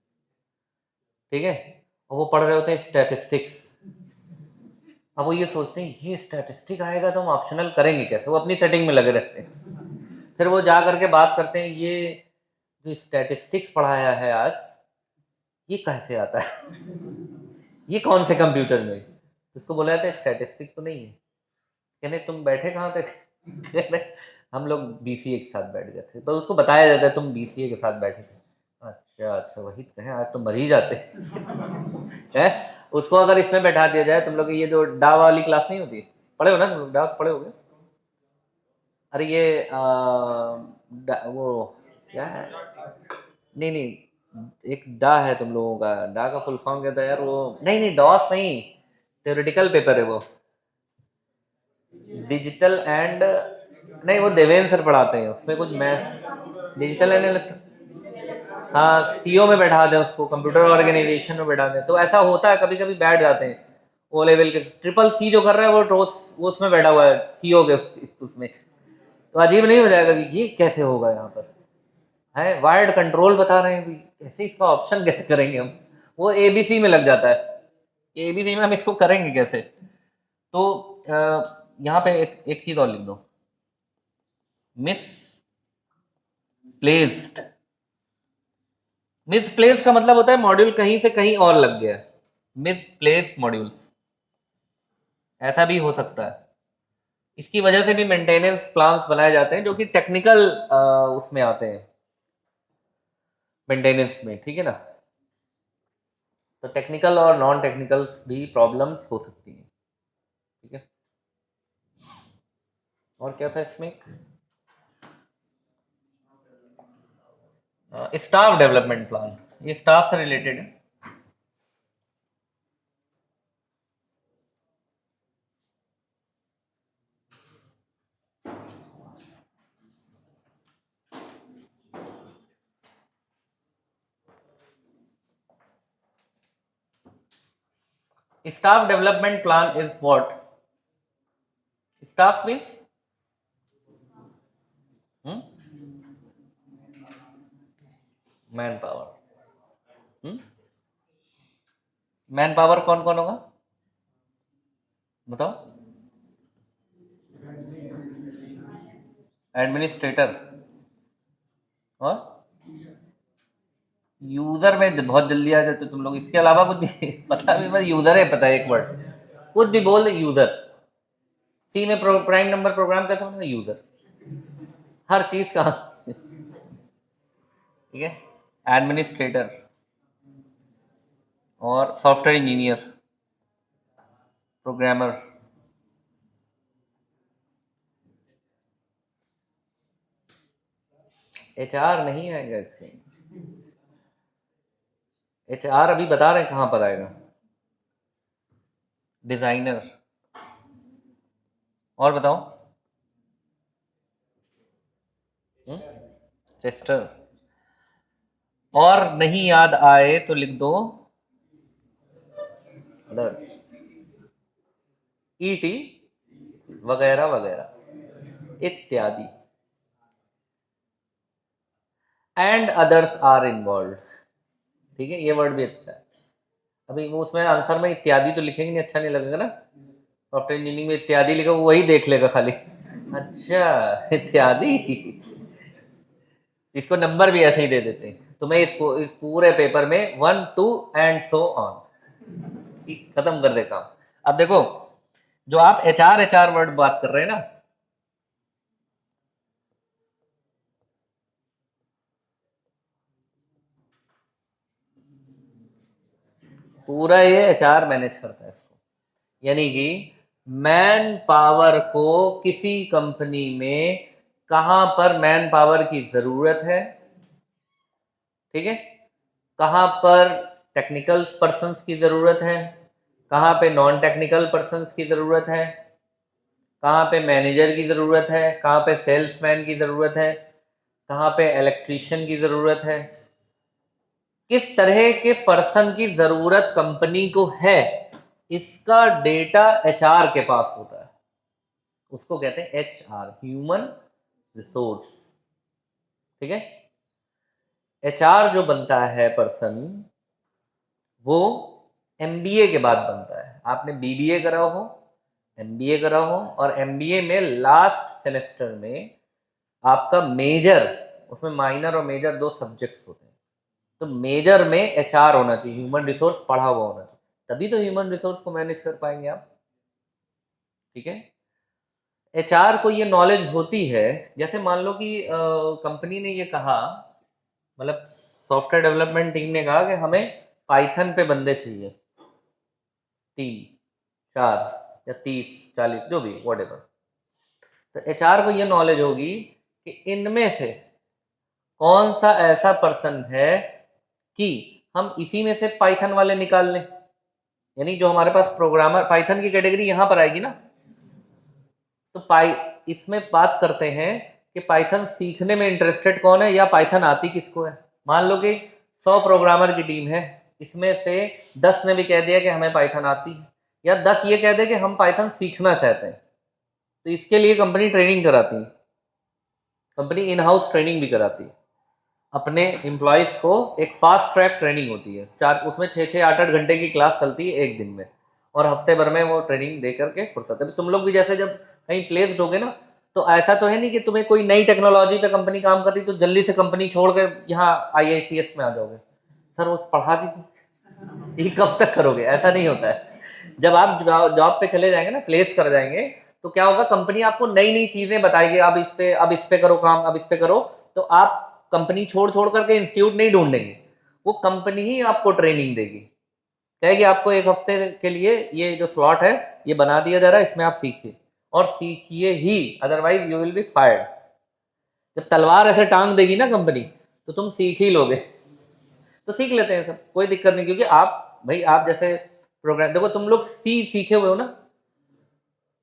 ठीक है, और वो पढ़ रहे होते हैं स्टैटिस्टिक्स, अब वो ये सोचते हैं ये स्टैटिस्टिक आएगा तो हम ऑप्शनल करेंगे कैसे, वो अपनी सेटिंग में लगे रहते हैं, फिर वो जा करके बात करते हैं ये जो स्टैटिस्टिक्स पढ़ाया है आज ये कैसे आता है ये कौन से कंप्यूटर में, उसको बोला जाता है स्टैटिस्टिक तो नहीं है, कहने तुम बैठे कहाँ थे कहने हम लोग बीसीए के साथ बैठ गए थे, तो उसको बताया जाता है तुम बीसीए के साथ बैठे थे, अच्छा अच्छा वही तो कहें आज तो मर ही जाते हैं उसको अगर इसमें बैठा दिया जाए, तुम लोग ये जो डा वाली क्लास नहीं होती, पढ़े हो ना तुम लोग, डा पढ़े हो गए, अरे ये वो क्या है, नहीं नहीं, एक डा है तुम लोगों का, डा का फुल फॉर्म क्या था यार, वो नहीं नहीं, डॉस नहीं, थ्योरेटिकल पेपर है वो, डिजिटल एंड, नहीं वो देवेंद्र सर पढ़ाते हैं, उसमें कुछ मैथ, डिजिटल एंड हाँ सीओ में बैठा दें उसको, कंप्यूटर ऑर्गेनाइजेशन में बैठा दें, तो ऐसा होता है कभी कभी बैठ जाते हैं ओ लेवल के, ट्रिपल सी जो कर रहा है वो रोज वो उसमें बैठा हुआ है सीओ के उसमें, तो अजीब नहीं हो जाएगा कि ये कैसे होगा यहाँ पर, है वायर्ड कंट्रोल बता रहे हैं कि कैसे इसका ऑप्शन कैसे करेंगे हम, वो एबीसी में लग जाता है, एबीसी में हम इसको करेंगे कैसे, तो यहाँ पे एक चीज और लिख दो, मिस प्लेस्ड, मिसप्लेस का मतलब होता है मॉड्यूल कहीं से कहीं और लग गया, मिसप्लेस्ड मॉड्यूल्स, ऐसा भी हो सकता है, इसकी वजह से भी मेंटेनेंस प्लान्स बनाए जाते हैं जो कि टेक्निकल उसमें आते हैं मेंटेनेंस में, ठीक है ना, तो टेक्निकल और नॉन टेक्निकल भी प्रॉब्लम्स हो सकती हैं, ठीक है। और क्या था इसमें, स्टाफ डेवलपमेंट प्लान, ये स्टाफ से रिलेटेड है, staff development plan is what, staff means man power, man power कौन कौन होगा बताओ, एडमिनिस्ट्रेटर और यूजर में बहुत जल्दी आ जाते तुम लोग, इसके अलावा कुछ भी पता भी, बस यूजर है पता है, एक वर्ड कुछ भी बोल दे यूजर, सी में प्राइम नंबर प्रोग्राम कैसे होगा, यूजर, हर चीज का, ठीक है, एडमिनिस्ट्रेटर और सॉफ्टवेयर इंजीनियर, प्रोग्रामर, एचआर नहीं आएगा इसमें, एचआर अभी बता रहे हैं कहां पर आएगा, डिजाइनर, और बताओ, चेस्टर, और नहीं याद आए तो लिख दो अदर, ईटी वगैरह वगैरह इत्यादि, एंड अदर्स आर इन्वॉल्व, ठीक है, ये वर्ड भी अच्छा है, अभी वो उसमें आंसर में इत्यादि तो लिखेंगे नहीं, अच्छा नहीं लगेगा ना, सॉफ्टवेयर इंजीनियरिंग में इत्यादि लिखा वही देख लेगा खाली, अच्छा इत्यादि, इसको नंबर भी ऐसे ही दे देते हैं, तुम्हें इसको इस पूरे पेपर में 1 2 एंड सो ऑन, खत्म कर दे काम। अब देखो जो आप एच आर वर्ड बात कर रहे हैं ना, पूरा ये एचआर मैनेज करता है इसको, यानी कि मैन पावर को किसी कंपनी में कहां पर मैन पावर की जरूरत है, ठीक है, कहां पर टेक्निकल पर्सन्स की जरूरत है, कहां पे नॉन टेक्निकल पर्सन्स की जरूरत है, कहां पे मैनेजर की जरूरत है, कहां पे सेल्समैन की जरूरत है, कहां पे इलेक्ट्रीशियन की जरूरत है, किस तरह के पर्सन की जरूरत कंपनी को है, इसका डेटा एचआर के पास होता है, उसको कहते हैं एचआर, ह्यूमन रिसोर्स, ठीक है। एचआर जो बनता है पर्सन, वो एमबीए के बाद बनता है, आपने बीबीए करा हो, एमबीए करा हो, और एमबीए में लास्ट सेमेस्टर में आपका मेजर, उसमें माइनर और मेजर दो सब्जेक्ट्स होते हैं, तो मेजर में एचआर होना चाहिए, ह्यूमन रिसोर्स पढ़ा हुआ होना चाहिए, तभी तो ह्यूमन रिसोर्स को मैनेज कर पाएंगे आप, ठीक है। एचआर को ये नॉलेज होती है, जैसे मान लो कि कंपनी ने ये कहा, मतलब सॉफ्टवेयर डेवलपमेंट टीम ने कहा कि हमें पाइथन पे बंदे चाहिए, 3 4 या 30 40 जो भी वॉट एवर, तो एचआर को ये नॉलेज होगी कि इनमें से कौन सा ऐसा पर्सन है कि हम इसी में से पाइथन वाले निकाल लें, यानी जो हमारे पास प्रोग्रामर पाइथन की कैटेगरी यहां पर आएगी ना। तो इसमें बात करते हैं कि पाइथन सीखने में इंटरेस्टेड कौन है या पाइथन आती किसको है। मान लो कि 100 प्रोग्रामर की टीम है, इसमें से 10 ने भी कह दिया कि हमें पाइथन आती है, या 10 ये कह दे कि हम पाइथन सीखना चाहते हैं। तो इसके लिए कंपनी ट्रेनिंग कराती है, कंपनी इन हाउस ट्रेनिंग भी कराती है अपने एम्प्लॉयज़ को। एक फास्ट ट्रैक ट्रेनिंग होती है, उसमें 6-6 8-8 घंटे की क्लास चलती है एक दिन में, और हफ्ते भर में वो ट्रेनिंग दे करके फुर्सत है। तुम लोग भी जैसे जब कहीं प्लेस्ड होगे ना, तो ऐसा तो है नहीं कि तुम्हें कोई नई टेक्नोलॉजी पे कंपनी काम कर रही तो जल्दी से कंपनी छोड़ के यहाँ IICS में आ जाओगे, सर वो पढ़ा दीजिए, ये कब तक करोगे, ऐसा नहीं होता है। जब आप जॉब पे चले जाएंगे ना, प्लेस कर जाएंगे, तो क्या होगा, कंपनी आपको नई नई चीजें बताएगी, अब इस पे करो काम, अब इस पे करो। तो आप कंपनी छोड़ छोड़ करके इंस्टीट्यूट नहीं ढूंढेंगे, वो कंपनी ही आपको ट्रेनिंग देगी, कहेगी आपको 1 हफ्ते के लिए ये जो स्लॉट है ये बना दिया जा रहा है, इसमें आप सीखिए, और सीखिए ही, otherwise you will be fired. जब तलवार ऐसे टांग देगी ना कंपनी, तो तुम सीख ही लोगे। तो सीख लेते हैं सब, कोई दिक्कत नहीं, क्योंकि आप जैसे प्रोग्राम देखो, तुम लोग सीखे हुए हो ना,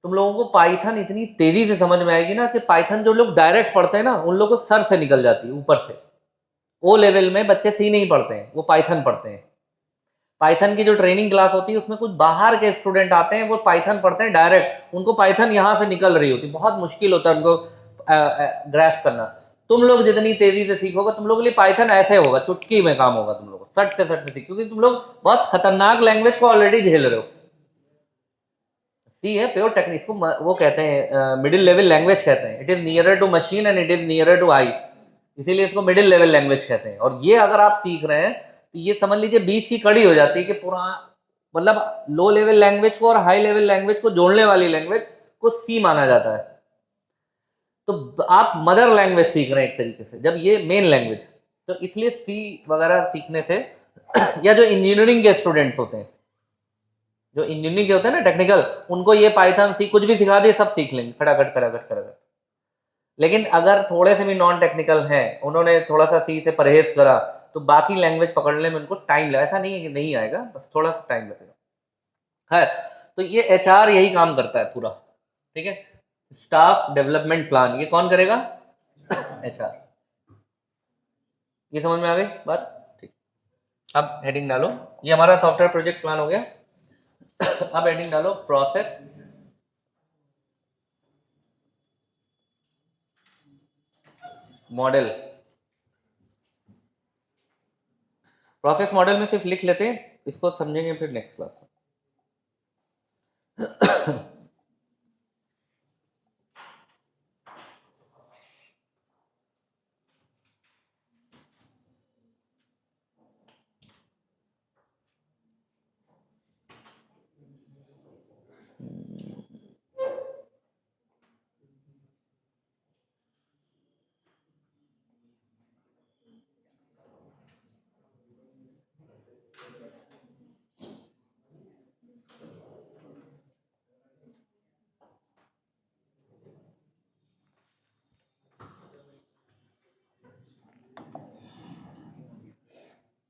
तुम लोगों को पाइथन इतनी तेजी से समझ में आएगी ना कि पाइथन जो लोग डायरेक्ट पढ़ते हैं ना, उन लोगों को सर से निकल जाती है ऊपर से। ओ लेवल में बच्चे सी नहीं पढ़ते हैं, वो पाइथन पढ़ते हैं। पाइथन की जो ट्रेनिंग क्लास होती है उसमें कुछ बाहर के स्टूडेंट आते हैं, वो पाइथन पढ़ते हैं डायरेक्ट, उनको पाइथन यहाँ से निकल रही होती है, बहुत मुश्किल होता है उनको ग्रैस्प करना। तुम लोग जितनी तेजी से सीखोगे, तुम लोगों के लिए पाइथन ऐसे होगा, चुटकी में काम होगा, तुम लोग सट से सीख, क्योंकि तुम लोग बहुत खतरनाक लैंग्वेज को ऑलरेडी झेल रहे हो। सी है प्योर टेक्निक, इसको वो कहते हैं मिडिल लेवल लैंग्वेज कहते हैं। It is nearer to machine and it is nearer to I, इसीलिए इसको मिडिल लेवल लैंग्वेज कहते हैं। और ये अगर आप सीख रहे हैं तो ये समझ लीजिए बीच की कड़ी हो जाती है कि पूरा, मतलब लो लेवल लैंग्वेज को और हाई लेवल लैंग्वेज को जोड़ने वाली लैंग्वेज को सी माना जाता है। तो आप मदर लैंग्वेज सीख रहे हैं एक तरीके से, जब ये मेन लैंग्वेज, तो इसलिए सी वगैरह सीखने से या जो इंजीनियरिंग के स्टूडेंट्स होते हैं, जो इंजीनियरिंग के होते हैं ना टेक्निकल, उनको ये पाइथन सी कुछ भी सिखा दिए सब सीख लेंगे खटाखट खटाखट खटाखट। लेकिन अगर थोड़े से भी नॉन टेक्निकल हैं, उन्होंने थोड़ा सा सी से परहेज करा, तो बाकी लैंग्वेज पकड़ने में उनको टाइम लगा, ऐसा नहीं है कि नहीं आएगा, बस थोड़ा सा टाइम लगेगा है। तो ये एचआर यही काम करता है पूरा, ठीक है। स्टाफ डेवलपमेंट प्लान ये कौन करेगा, एचआर। ये समझ में आ गई बात, ठीक। अब हेडिंग डालो, ये हमारा सॉफ्टवेयर प्रोजेक्ट प्लान हो गया। अब हेडिंग डालो प्रोसेस मॉडल। प्रोसेस मॉडल में सिर्फ लिख लेते हैं, इसको समझेंगे फिर नेक्स्ट क्लास में।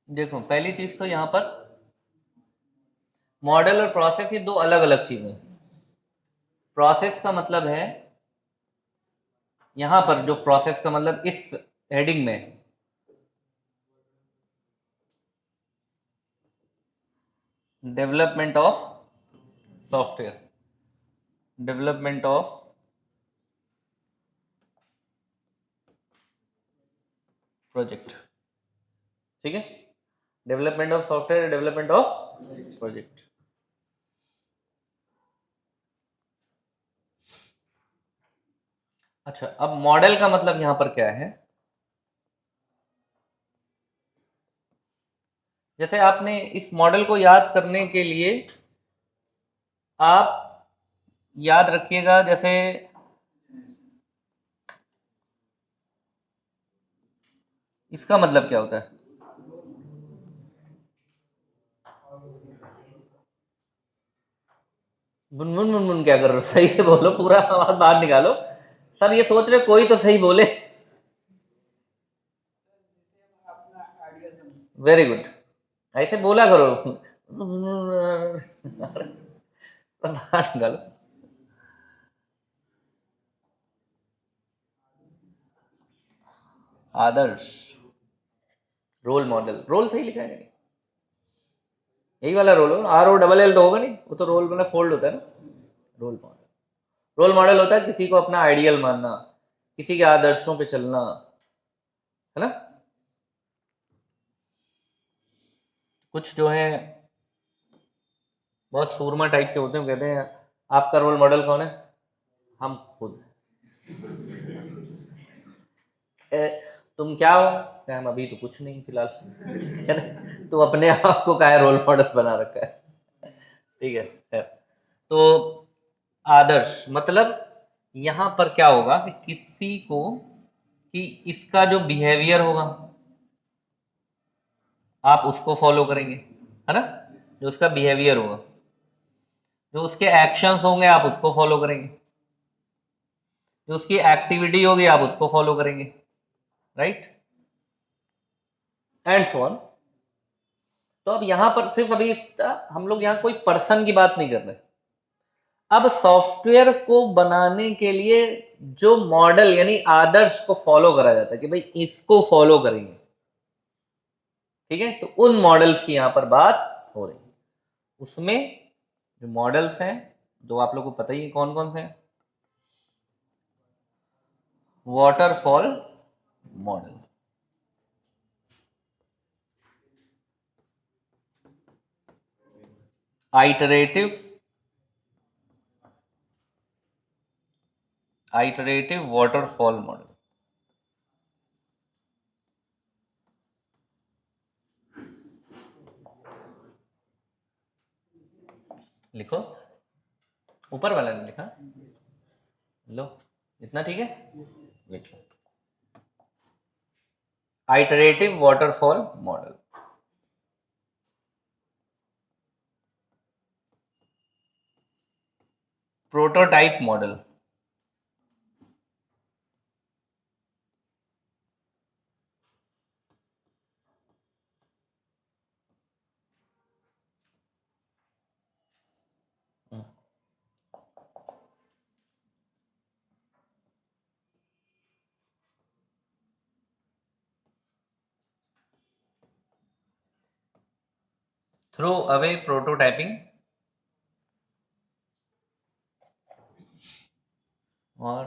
देखो पहली चीज तो यहाँ पर मॉडल और प्रोसेस ये दो अलग अलग चीजें। प्रोसेस का मतलब है, यहां पर जो प्रोसेस का मतलब इस हेडिंग में development of software, development of project, ठीक है। Development of software, development of project. अच्छा, अब मॉडल का मतलब यहां पर क्या है, जैसे आपने इस मॉडल को याद करने के लिए आप याद रखिएगा, जैसे इसका मतलब क्या होता है, मुनमुन मुनमुन क्या कर रहे हो, सही से बोलो, पूरा आवाज बाहर निकालो। सब ये सोच रहे कोई तो सही बोले। वेरी गुड, ऐसे बोला करो। बाहर निकालो। आदर्श रोल मॉडल, रोल सही लिखा है नहीं, यही वाला रोल हो, आर ओ डबल एल तो होगा नहीं, वो तो रोल मतलब फोल्ड होता है ना। रोल मॉडल, रोल मॉडल होता है किसी को अपना आइडियल मानना, किसी के आदर्शों पे चलना, है ना। कुछ जो है बहुत सूरमा टाइप के होते हैं, कहते हैं आपका रोल मॉडल कौन है, हम खुद। तुम क्या हो, क्या हम अभी तो कुछ नहीं फिलहाल। है ना, तो अपने आप को क्या रोल मॉडल बना रखा है। ठीक है खैर। तो आदर्श मतलब यहाँ पर क्या होगा कि किसी को, कि इसका जो बिहेवियर होगा आप उसको फॉलो करेंगे, है ना। जो उसका बिहेवियर होगा, जो उसके एक्शंस होंगे आप उसको फॉलो करेंगे, जो उसकी एक्टिविटी होगी आप उसको फॉलो करेंगे, राइट, एंड सो ऑन। तो अब यहां पर सिर्फ अभी हम लोग यहाँ कोई पर्सन की बात नहीं कर रहे। अब सॉफ्टवेयर को बनाने के लिए जो मॉडल यानी आदर्श को फॉलो करा जाता है कि भाई इसको फॉलो करेंगे, ठीक है, तो उन मॉडल्स की यहां पर बात हो रही है। उसमें जो मॉडल्स हैं, जो आप लोग को पता ही है कौन कौन से हैं, waterfall model, iterative waterfall model. लिखो, ऊपर वाला ने लिखा, लो इतना ठीक है, लिख लो iterative waterfall model. Prototype model, throw away prototyping और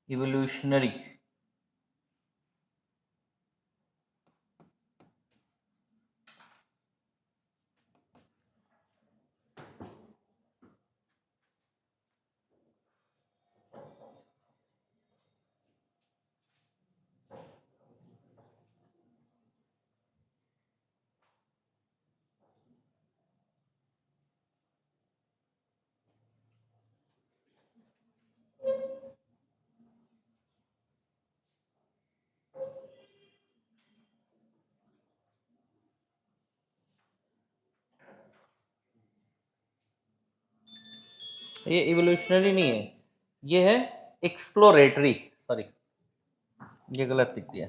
इवोल्यूशनरी। ये इवोल्यूशनरी नहीं है, ये है एक्सप्लोरेटरी, सॉरी ये गलत लिख दिया।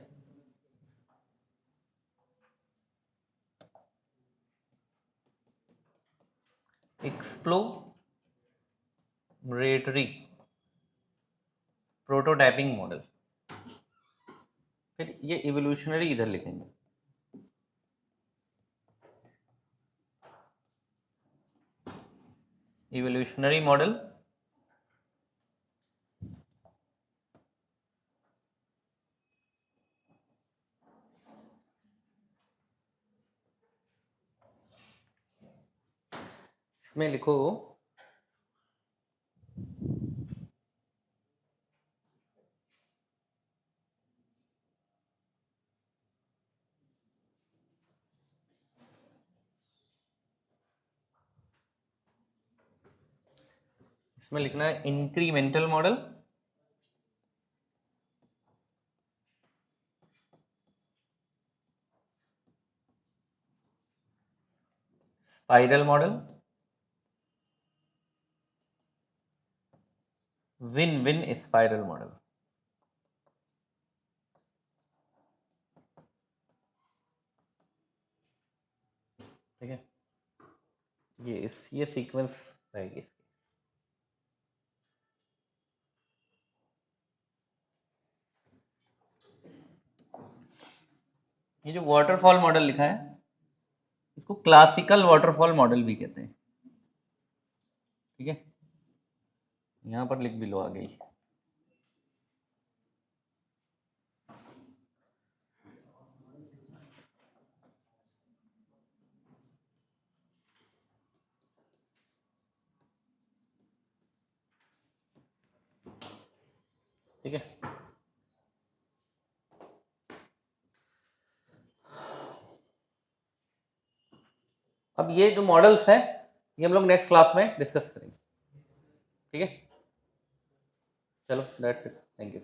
एक्सप्लोरेटरी प्रोटोटाइपिंग मॉडल, फिर ये इवोल्यूशनरी इधर लिखेंगे। इवोल्यूशनरी मॉडल इसमें लिखो इसमें लिखना है incremental model, spiral model, win win spiral model. ठीक है, ये सीक्वेंस रहेगी इसकी। ये जो वाटरफॉल मॉडल लिखा है इसको क्लासिकल वाटरफॉल मॉडल भी कहते हैं। ठीक है, यहाँ पर लिख भी लो आगे ही। ठीक है, अब ये जो मॉडल्स हैं ये हम लोग नेक्स्ट क्लास में डिस्कस करेंगे। ठीक है, चलो दैट्स इट, थैंक यू।